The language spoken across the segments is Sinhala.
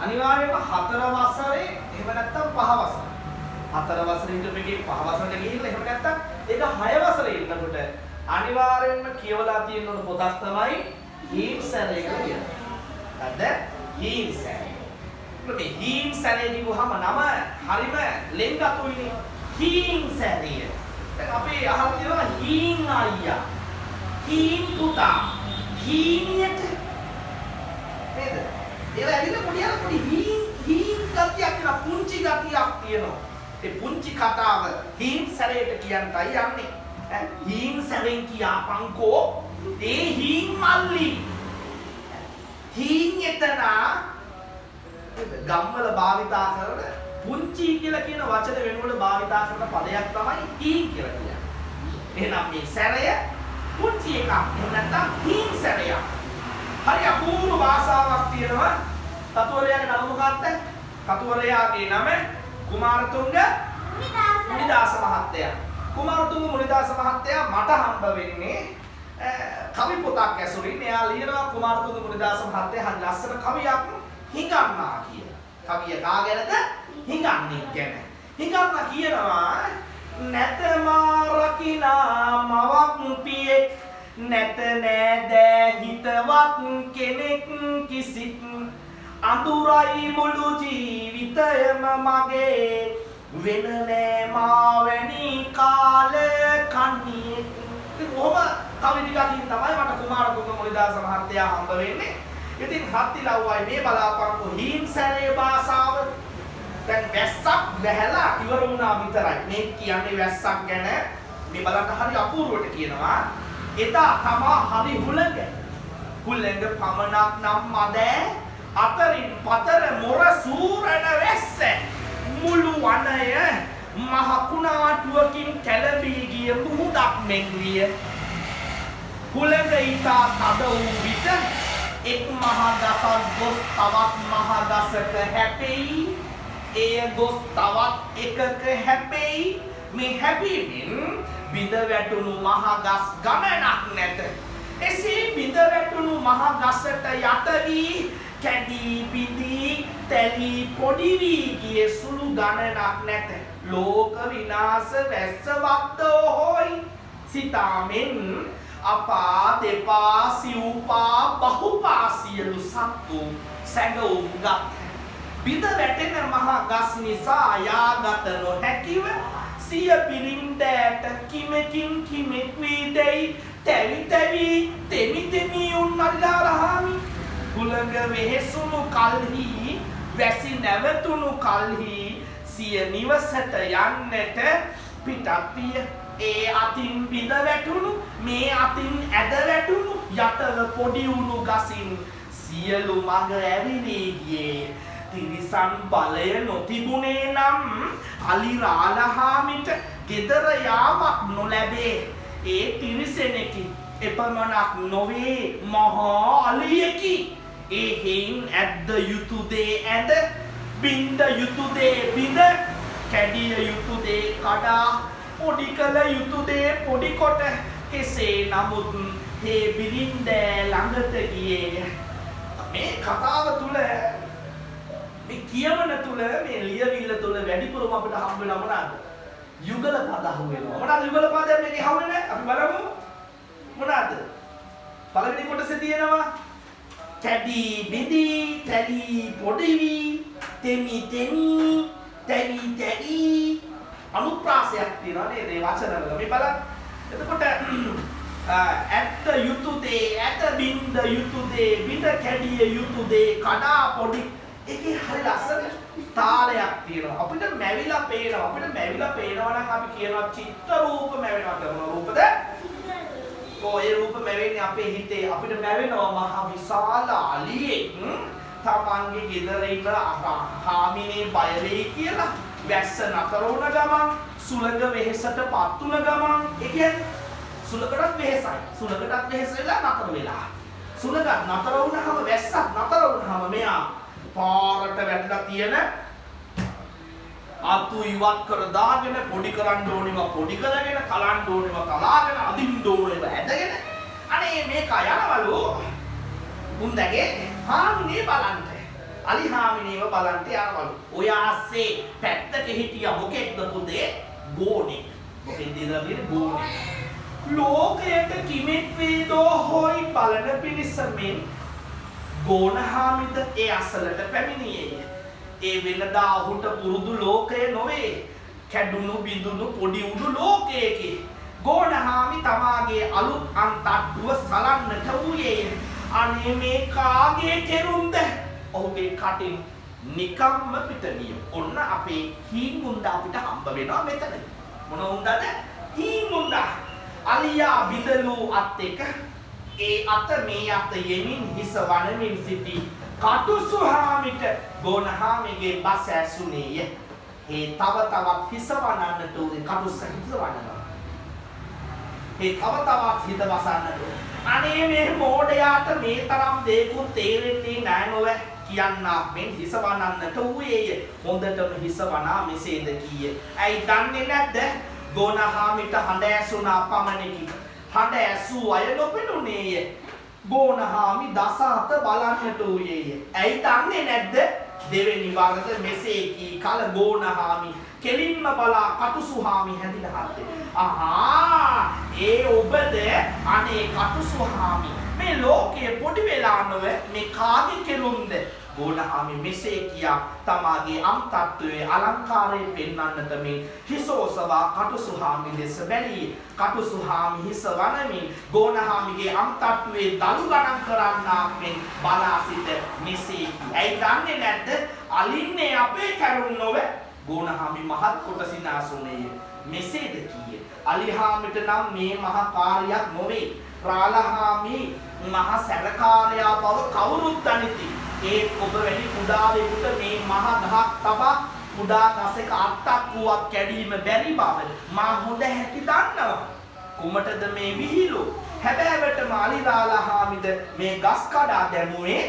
අනිවාර්යයෙන්ම 4 වසරේ එහෙම නැත්නම් 5 වසරේ. 4 වසරේ ඉඳන් මේකේ 5 වසරට ගිහිල්ලා එහෙම නැත්නම් ඒක 6 වසරේ ඉන්නකොට අනිවාර්යෙන්ම කියවලා තියෙන ඕන පොතක් තමයි හීම්සැරේ කියලා කියන්නේ. හරිද? හීම්සැරේ. මේ හීම්සැරේ කිව්වහම නම හරිම ලෙන්ගතුයිනේ. හීම්සැරේ. දැන් අපි අහලා තියෙනවා හීන් අයියා. හීන් පුතා. හීනියට නේද? ඒවා ඇවිල්ලා පොඩි හීන් ගතියක් තියෙනවා, පුංචි ගතියක් තියෙනවා. ඒ පුංචි කතාව හීම්සැරේට කියන්නයි යන්නේ. හීන් සැරෙන් කියාපන්කෝ ඒ හීන් මල්ලි හීන් එතන ගම්වල භාවිතා කරන පුංචි කියලා කියන වචන වෙනුවට භාවිතා කරන පදයක් තමයි හීන් කියලා කියන්නේ. එහෙනම් මේ සැරය පුංචි එකක්. එහෙම නැත්නම් හීන් සැරය. හරි අපූර්ව භාෂාවක් තියෙනවා. කතුවරයාගේ නම මොකක්ද? කතුවරයාගේ නම කුමාරතුංග මුනිදාස මහත්තයා. කුමාරතුංග මුනිදාස මහත්තයා මට හම්බ වෙන්නේ කවි පොතක් ඇසුරින්. එයා ලියනවා කුමාරතුංග මුනිදාස මහත්තයා හරි ලස්සන කවියක් හිඟන්නා කියලා. කවිය කාගෙනද? හිඟන්නේ ගැන. හිඟන්නා කියනවා නැත මා රකිනා මවක් පියෙක් නැත නෑදෑ හිතවත් කෙනෙක් කිසිත් අඳුරයි මුළු ජීවිතයම මගේ වෙන නෑ මා වැනි කාල කණියෙක්. කොහොම කවි ටිකකින් තමයි මට කුමාරතුංග මුනිදාස මහත්තයා හම්බ වෙන්නේ. ඉතින් හත්තිලව්වයි මේ බලාපංකෝ හීන් සැරේ භාෂාව. දැන් වැස්සක් වැහැලා ඉවර වුණා විතරයි. මේ කියන්නේ වැස්සක් ගැන මේ බලන්න හරි අපූර්වට කියනවා. එදා තමා හරි හුළඟ. හුළඟ පමණක් නම් මදෑ අතරින් පතර මොර සූරණ වැස්ස. මුළු වනය මහ කුණාටුවකින් කැළඹී ගිය මුහුදක් මෙන් විය. හුළඟ ඊතා තද වූ විට එක් මහ ගසක් ගොස් තවත් මහ ගසක හැපෙයි. එය ගොස් තවත් එකක හැපෙයි. මේ හැපීමෙන් බිඳ වැටුණු මහ ගස් ගමනක් නැත. එසේ බිඳ වැටුණු මහ ගසට යට වී කැඩී බිඳී තැලී පොඩි වී ගිය සුළු ගණනක් නැත. ලෝක විනාශ වැස්ස වක්තෝ හොයි සිතාමෙන් අපා දෙපා සිව්පා බහුපා සියලු සත්තු සැඟවුම් ගත්. බිඳ වැටෙන මහ ගස් නිසා යාගත නොහැකිව සිය බිරින්දෑට කිමකින් කිමෙක් වී දැයි තැවි තැවි තෙමි තෙමි උන්නරිලාරහාමි. හුළඟ වෙහෙසුණු කල්හි වැසි නැවතුණු කල්හි සිය නිවසට යන්නට පිටත් විය. ඒ අතින් බිඳ වැටුණු මේ අතින් ඇද වැටුණු යටව පොඩි වුණු ගසින් සියලු මඟ ඇවිලී ගියේ. තිරිසන් බලය නොතිබුණේ නම් අලි රාලහාමිට ගෙදර යාමක් නොලැබේ. ඒ තිරිසනෙකි එපමණක් නොවේ මහා අලියකි. ඒ හේන් ඇද්ද යුතු දේ ඇද බින්ද යුතු දේ බිඳ කැඩිය යුතු දේ කඩා පොඩි කළ යුතු දේ පොඩි කොට කෙසේ නමුත් හේ බිරින්දෑ ළඟට ගියේ. මේ කතාව තුල මේ කියවන තුල මේ ලියවිල්ල තුල වැඩිපුරම අපිට හම්බ වෙනවා මොනවාද? යුගල පද හම්බ වෙනවා. මොනවාද යුගල පද මේකේ හම්බ වෙන්නේ? අපි බලමු. මොනවාද? පළවෙනි කොටසේ තියෙනවා කැඩී බිඳී තැලී පොඩි වී තෙමි තෙමි තැවි තැවි අනුප්‍රාසයක් තියෙනවා නේද මේ වචනවල. මේ බලන්න. එතකොට ඇත්ත යුතු දේ ඇත බින්ද යුතු දේ බිඳ කැඩිය යුතු දේ කඩා පොඩි ඒකේ හරි ලස්සන තාලයක් තියෙනවා. අපිට මැවිලා පේනවා. අපිට මැවිලා පේනවා නම් අපි කියනවා චිත්ත රූප මැවෙනවා කරන රූපද? ඒ රූප මැවෙන්නේ අපේ හිතේ. අපිට මැවෙනවා මහ විශාල අලියෙක් තමන්ගේ ගෙදර ඉන්න හාමිනේ බය වෙයි කියලා වැස්ස නතර වුණ ගමන් සුළඟ වෙහෙසටපත් වුණ ගමන් ඒ කියන්නේ සුළඟටත් වෙහෙසයි. සුළඟටත් වෙහෙස වෙලා නතර වෙලා. සුළඟ නතර වුණාම වැස්සක් නතර වුණාම මෙයා පාරට වැටලා තියෙන අතු ඉවත් කර දාගෙන පොඩි කරන්න ඕනේවා පොඩි කරගෙන කලන්න ඕනේවා කලාගෙන අදින්න ඕනේවා ඇදගෙන අනේ මේක යනවලු මුන්දගේ හාමිනේ බලන්න. අලි හාමිනේව බලන්ට යනවලු. ඔය ආස්සේ පැත්තක හිටිය මොකෙක්ද පුතේ? ගෝණෙක්. මොකෙක්ද ඉඳලා ගෝණෙක්. ලෝකයට කිමෙක් වේදෝ හොයි බලන පිරිසමින් ගෝණ හාමිද ඒ අසලට පැමිණියේය. ඒ වෙනදා ඔහුට පුරුදු ලෝකය නොවේ. කැඩුණු බිඳුණු පොඩි උඩු ලෝකයකි. ගෝණ හාමි තමාගේ අලුත් අන්තට්ටුව සලන්නට වූයේය. අනේ මේ කාගේ කෙරුම්ද? ඔහුගේ කටින් නිකම්ම පිටවිය. ඔන්න අපේ හීමුන්දා අපිට හම්බ වෙනවා මෙතන. මොන උන්දාද? හීමුන්දා. අලියා බිඳලු අත් එක ඒ අත මේ අත යෙමින් හිස වනමින් සිටි කටුසුහාමිට ගෝණ හාමිගේ බස ඇසුනේය. ඒ තව තවත් හිස වනන්නට උදේ කටුස හිස වනනවා. ඒ තව තවත් හිත වසන්නට. අනේ මේ මෝඩයාට මේ තරම් දේකුත් තේරෙන්නේ නැහැ නොව කියන්නා මෙන් හිස වනන්නට වූයේය. හොඳටම හිස වනා මෙසේද කීය. ඇයි දන්නේ නැද්ද? ගෝණ හාමිට හඬ ඇසුණා පමණකි. හඬ ඇසූ අය නොපෙනුනේය. ගෝණ හාමි දස අත බලන්නට වූයේය. ඇයි දන්නේ නැද්ද? දෙවෙනි වරද මෙසේ කී කල ගෝණ හාමි කෙලින්ම බලා කටුසු හාමි හැඳිලා හත්තේ. ආහා ඒ ඔබද අනේ කටුසු හාමි මේ ලෝකයේ පොඩි වෙලා නොව මේ කාගේ කෙරුම්ද? ගෝණ හාමි මෙසේ කියා තමාගේ අම්තත්වයේ අලංකාරය පෙන්වන්නට මේ හිසෝසවා කටුසු හාමි දෙස බැලී කටුසු හාමි හිස වනමින් ගෝණ හාමිගේ අම්තත්වයේ දලු ගණන් කරන්නාක් මෙන් බලා සිට මෙසේ ඇයි දන්නේ නැද්ද? අලින්නේ අපේ කරුණ නොව. ගෝණ හාමි මහත් කොට සිනාසුනේය. මෙසේද කීය. අලි හාමිට නම් මේ මහ කාර්යයක් නොවේ. රාල හාමි මහ සැරකාරයා බව කවුරුත් දනිති. ඒ ඔබ වැඩි කුඩාවෙකුට මේ මහ ගහක් තබා කුඩා ගසක අත්තක් වුවත් කැඩීම බැරි බව මා හොඳ හැටි දන්නවා. කුමටද මේ විහිළු? හැබෑවටම අලි රාල හාමිද මේ ගස් කඩා දැමුවේ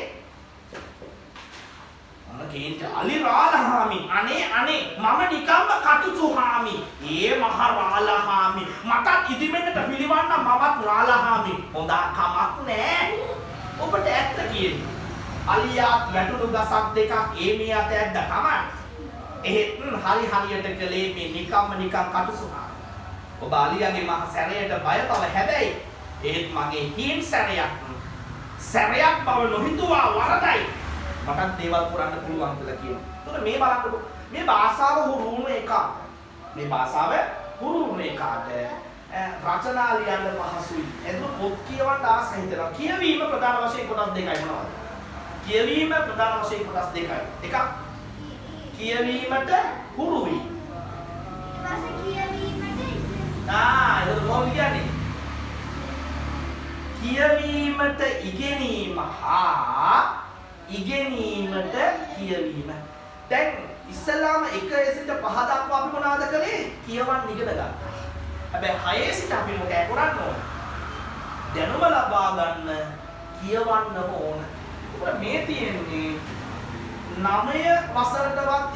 අලි රාල හාමි අනේ මම නිකම්ම කටුසු හාමි. ඒ මහ රාල හාමි මටත් ඉදිමෙන්නට පිළිවන්න මමත් රාල හාමි. හොඳ කමක් නෑ. ඔබට ඇත්ත කියන්නේ. අලියාත් වැටුණු ගසක් දෙකක් ඒ මේ අත ඇද්ද තමයි. එහෙත් හරියට කළේ මේ නිකම් කටුසු හාමි. ඔබ අලියාගේ මහ සැරයට බය බව හැබැයි ඒත් මගේ හීන් සැරයක් බව නොහිතුවා වරදයි. මටත් දේවල් පුරන්න පුළුවන් කියලා කියනවා. ඒතකොට මේ බලන්නකො මේ භාෂාව හුරු වුණ එක. මේ භාෂාව හුරු වුණ එකට රචනා ලියන්න පහසුයි. එතකොට පොත් කියවන්න ආස හිතෙනවා. කියවීම ප්‍රධාන වශයෙන් කොටස් දෙකයි මොනවද? කියවීම ප්‍රධාන වශයෙන් කොටස් දෙකයි. එකක් කියවීමට හුරුයි. ඊට පස්සේ කියවීමට ඒක කොහොමද කියන්නේ? කියවීමට ඉගෙනීම හා ඉගෙනීමට කියවීම. දැන් ඉස්සලාම 1 සිට 5 දක්වා අපි මොනවද කළේ? කියවන්න ඉගෙන ගන්න. හැබැයි 6 සිට අපි මොකද කරන්නේ? දැනුම ලබා ගන්න කියවන්න ඕන. මේ තියෙන්නේ 9 වසරටවත්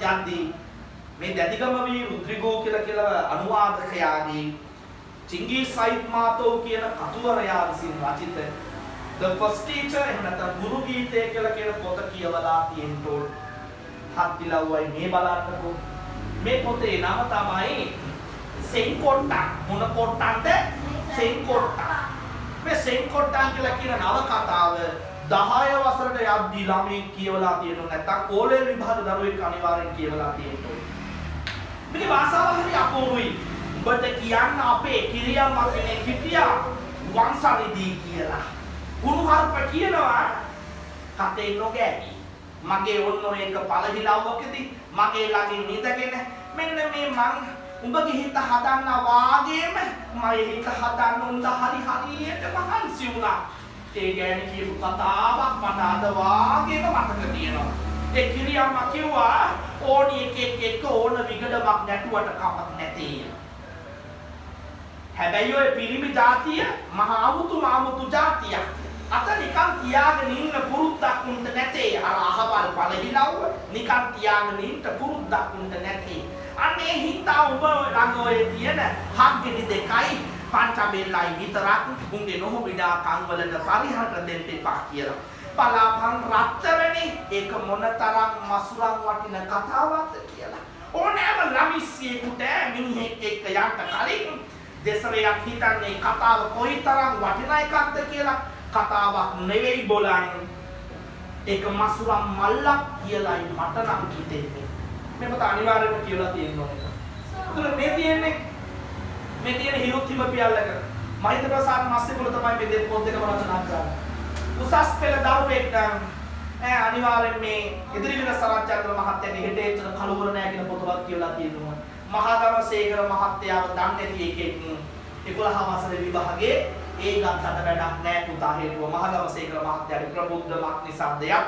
යද්දී මේ දැදිගම වී රුද්‍රිගෝ කියලා අනුවාදකයාගේ චිංගිස් සයිඩ් මාතෝ කියන කතුවරයා විසින් රචිත The First Teacher එහෙම නැත්නම් ගුරු ගීතය කියලා කියන පොත කියවලා තියෙන්න ඕන. හත්තිලව්වයි මේ බලන්නකෝ. මේ පොතේ නම තමයි සෙන්කොට්ටා. මොන කොට්ටන්ද? සෙන්කොට්ටා. මේ සෙන්කොට්ටා කියලා කියන නවකතාව 10 වසරට යද්දී ළමයි කියවලා තියෙනවා. නැත්නම් ඕලෙල් විභාග දරුවෙක් අනිවාර්යෙන් කියවලා තියෙන්න ඕන. මේ භාෂාව හරි අපූර්වයි. ඔබට කියන්න අපේ කිරියම්මා කෙනෙක් හිටියා වංශරිදී කියලා. කුණුහරුප කියනවා කතේ නොගෑවි. මගේ ඔන්න ඔයක පළහිලව්වකදී මගේ ළඟින් නිදගෙන මෙන්න මේ මං උඹගේ හිත හදන්න වාගේම මගේ හිත හදන්න උන්ද හරියට මහන්සි වුණා. ඒ ගෑණි කියපු කතාවක් මට අද වාගේම මතක තියෙනවා. ඒ කිරියම්මා කිව්වා ඕනි එක ඕන විගඩමක් නැටුවට කමක් නැtei. හැබැයි ඔය පිරිමි జాතිය මහා අමුතු జాතියක්. අත නිකන් තියාගෙන ඉන්න පුරුද්දක් උන්ට නැtei. අර අහවල් පළහිලව්ව නිකන් තියාගෙන ඉන්න පුරුද්දක් උන්ට නැtei. අනේ හිතා ඔබ ළඟ ඔය තියෙන හග්ගෙඩි දෙකයි පංචබෙල්ලයි විතරක් උන්ගේ නොහොබිඩා කන් වලට පරිහරට දෙන්න එපා කියලා. බලාපන් රත්තරනේ ඒක මොනතරම් මසුරන් වටින කතාවක්ද කියලා. ඕනෑම ළමිස්සියෙකුට මිනිහෙක් එක්ක යන්න කලින් දෙසරයක් හිතන්නේ කතාව කොයිතරම් වටින එකක්ද කියලා. කතාවක් නෙවෙයි බොලන්. ඒක මසුරන් මල්ලක් කියලායි මට නම් හිතෙන්නේ. මේක අනිවාර්යයෙන්ම කියලා තියෙන්න ඕනේ. ඒතර මේ තියෙන හිරුත් හිම පියල්ලක මහින්ද ප්‍රසාද් මස්සිකුල තමයි මේ දෙපොත් දෙකම රචනා කරන්නේ. උසස් පෙළ දරුවෙක් නම් අනිවාර්යෙන් මේ ඉදිරිවිල සරච්චන්ද්‍ර මහත්තයාගේ හෙට එච්චර කලවර නැහැ කියන පොතවත් කියලා තියෙනවා. මහාගමසේකර මහත්තයාව දන්නේ නැති එකෙක් 11 වසරේ විභාගයේ ඒ ගත්තට වැඩක් නැහැ පුතා හේතුව මහාගමසේකර මහත්තයාගේ ප්‍රබුද්ධ මක් නිසා දෙයක්.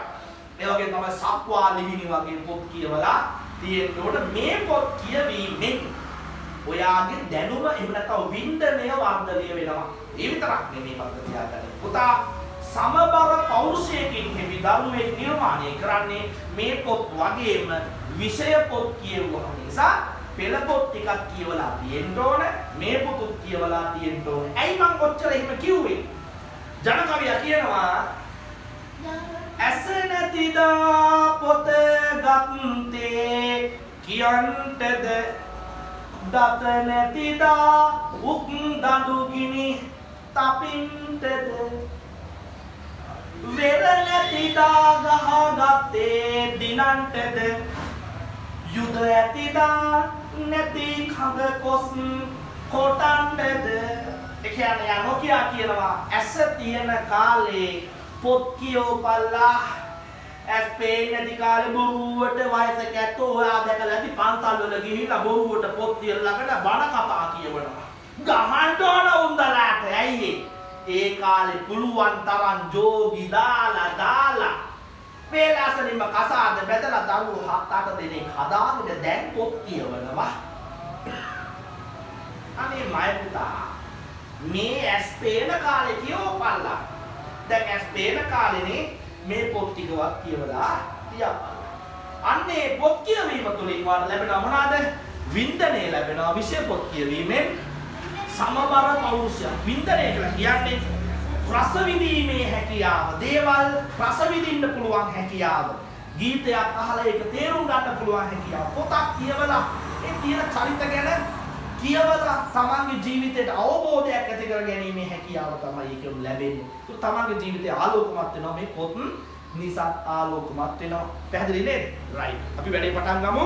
ඒ වගේ තමයි සක්වා ලිහිණි වගේ පොත් කියවලා තියෙනකොට මේ පොත් කියවීමෙන් ඔයාගේ දැනුම එහෙම නැත්නම් වින්දනය වර්ධනය වෙනවා. ඒ විතරක් නෙමෙයි මම තියාගන්න. පුතා සමබර පෞරුෂයකින් හිමි දරුවෙක් නිර්මාණය කරන්නේ මේ පොත් වගේම විෂය පොත් කියවුවා නිසා පෙළ පොත් ටිකක් කියවලා තියෙන්න ඕන මේ පොත් කියවලා තියෙන්න ඕන. ඇයි මම ඔච්චර එහෙම කිව්වේ? ජනකවියා කියනවා ඇස නැතිදා පොත ගත්තේ කියන්ටද දත නැතිදා උක් දඬු ගිනි තපින්ටද වෙර නැතිදා ගහගත්තේ දිනන්ටද යුද ඇතිදා නැති කඳ කොස් කොටන්ටද. ඒ කියන්නේ යනෝකියා කියනවා ඇස තියෙන කාලේ පොත් කියවපල්ලා ඇස් පේන්නේ නැති කාලේ බොරුවට වයසක ඇත්තෝ ඔයා දැකලා ඇති පන්සල් වල ගිහිල්ලා බොරුවට පොත් තියලාකට බණ කතා කියවනවා. ගහන්න ඕන උන්දලාට. ඇයි ඒ කාලේ පුළුවන් තරම් ජෝගි දාලා පෙළාසනින්ම කසාද බෙදලා දරුවෝ 7-8 දෙනෙක් හදාගෙන දැන් පොත් කියවනවා. අනේ මයි පුතා මේ ඇස් පේන කාලේ කියවපල්ලා. දැන් ඇස් පේන කාලේනේ මේ පොත් ටිකවත් කියවලා තියපල්ලා. අන්නේ පොත් කියවීම තුළින් වාට ලැබෙන මොනවාද? වින්දනය ලැබෙනවා. විෂය පොත් කියවීමෙන් සමබර පෞරුෂය. වින්දනය කියලා කියන්නේ රස විඳීමේ හැකියාව. දේවල් රස විඳින්න පුළුවන් හැකියාව. ගීතයක් අහලා ඒක තේරුම් ගන්න පුළුවන් හැකියාව. පොතක් කියවලා ඒ තියෙන චරිත ගැන කියවලා තමන්ගේ ජීවිතයට අවබෝධයක් ඇති කර ගැනීමේ හැකියාව තමයි ඒකෙන් ලැබෙන්නේ. ඒක තමන්ගේ ජීවිතය ආලෝකමත් වෙනවා මේ පොත් නිසා ආලෝකමත් වෙනවා. පැහැදිලි නේද? රයිට්. අපි වැඩේ පටන් ගමු.